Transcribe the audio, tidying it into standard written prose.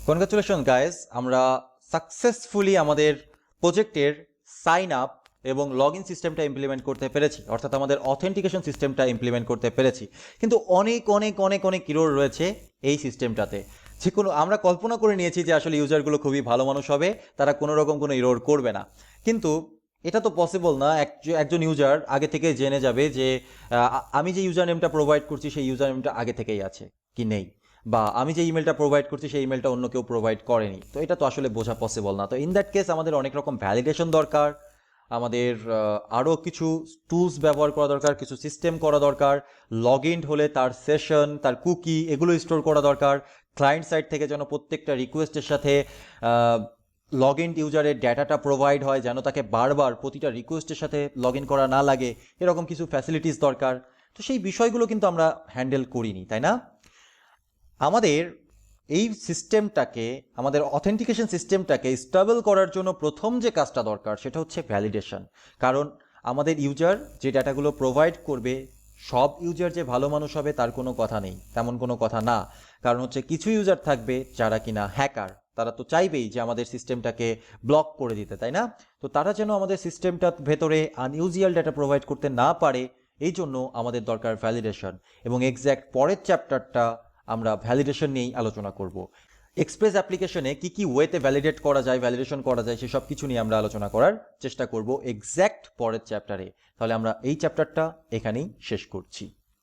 Congratulation guys, আমরা successfully আমাদের প্রজেক্টের সাইন আপ এবং লগ ইন সিস্টেমটা ইমপ্লিমেন্ট করতে পেরেছি, অর্থাৎ আমাদের অথেন্টিকেশন সিস্টেমটা ইমপ্লিমেন্ট করতে পেরেছি। কিন্তু অনেক অনেক অনেক অনেক ইরর রয়েছে এই সিস্টেমটাতে। যে কোনো আমরা কল্পনা করে নিয়েছি যে আসলে ইউজারগুলো খুবই ভালো মানুষ হবে, তারা কোনো রকম কোনো ইরর করবে না, কিন্তু এটা তো পসিবল না। একজন ইউজার আগে থেকে জেনে যাবে যে আমি যে ইউজার নেমটা প্রোভাইড করছি সেই ইউজার নেমটা আগে থেকেই আছে কি নেই, বা আমি যে ইমেলটা প্রোভাইড করছি সেই ইমেলটা অন্য কেউ প্রোভাইড করেনি। তো এটা তো আসলে বোঝা পসিবল না। তো ইন দ্যাট কেস আমাদের অনেক রকম ভ্যালিডেশন দরকার, আমাদের আরও কিছু টুলস ব্যবহার করা দরকার, কিছু সিস্টেম করা দরকার। লগ ইন হলে তার সেশন, তার কুকি এগুলো স্টোর করা দরকার। ক্লায়েন্ট সাইড থেকে যেন প্রত্যেকটা রিকোয়েস্টের সাথে লগ ইন ইউজারের ডেটাটা প্রোভাইড হয়, যেন তাকে বারবার প্রতিটা রিকোয়েস্টের সাথে লগ ইন করা না লাগে, এরকম কিছু ফ্যাসিলিটিস দরকার। তো সেই বিষয়গুলো কিন্তু আমরা হ্যান্ডেল করিনি, তাই না? আমাদের এই সিস্টেমটাকে, আমাদের অথেন্টিকেশন সিস্টেমটাকে স্টেবল করার জন্য প্রথম যে কাজটা দরকার সেটা হচ্ছে ভ্যালিডেশন। কারণ আমাদের ইউজার যে ডাটাগুলো প্রোভাইড করবে, সব ইউজার যে ভালো মানুষ হবে তার কোনো কথা নেই, তেমন কোনো কথা না। কারণ হচ্ছে কিছু ইউজার থাকবে যারা কিনা হ্যাকার, তারা তো চাইবেই যে আমাদের সিস্টেমটাকে ব্লক করে দিতে, তাই না? তো তারা যেন আমাদের সিস্টেমটার ভেতরে আনইউজুয়াল ডাটা প্রোভাইড করতে না পারে, এই জন্য আমাদের দরকার ভ্যালিডেশন। এবং এক্স্যাক্ট পরের চ্যাপ্টারটা আমরা ভ্যালিডেশন নিয়েই আলোচনা করব। এক্সপ্রেস অ্যাপ্লিকেশনে কি কি ওয়েতে ভ্যালিডেট করা যায়, ভ্যালিডেশন করা যায়, সেসব কিছু নিয়ে আমরা আলোচনা করার চেষ্টা করব এক্স্যাক্ট পরের চ্যাপ্টারে। তাহলে আমরা এই চ্যাপ্টারটা এখানেই শেষ করছি।